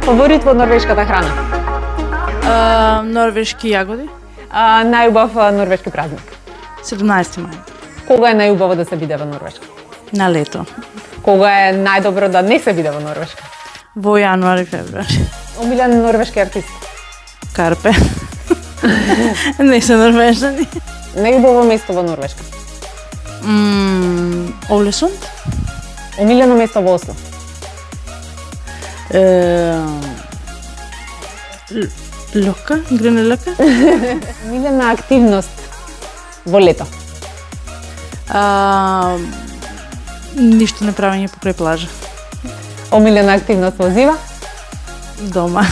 Фаворит во норвешката храна? Норвешки јагоди. Најубав норвешки празник? 17 мај. Кога е најубаво да се биде во Норвешка? На лето. Кога е најдобро да не се биде во Норвешка? Во јануари, февруари. Омилен норвешки артист? Карпе. Не се норвежани. Најубаво место во Норвешка? Олесунд. Омилено место во Осло? Лока, Грене Лока. Омилена активност во лето? Ништо не правење покрај плажа. Омилена активност во зима? Дома.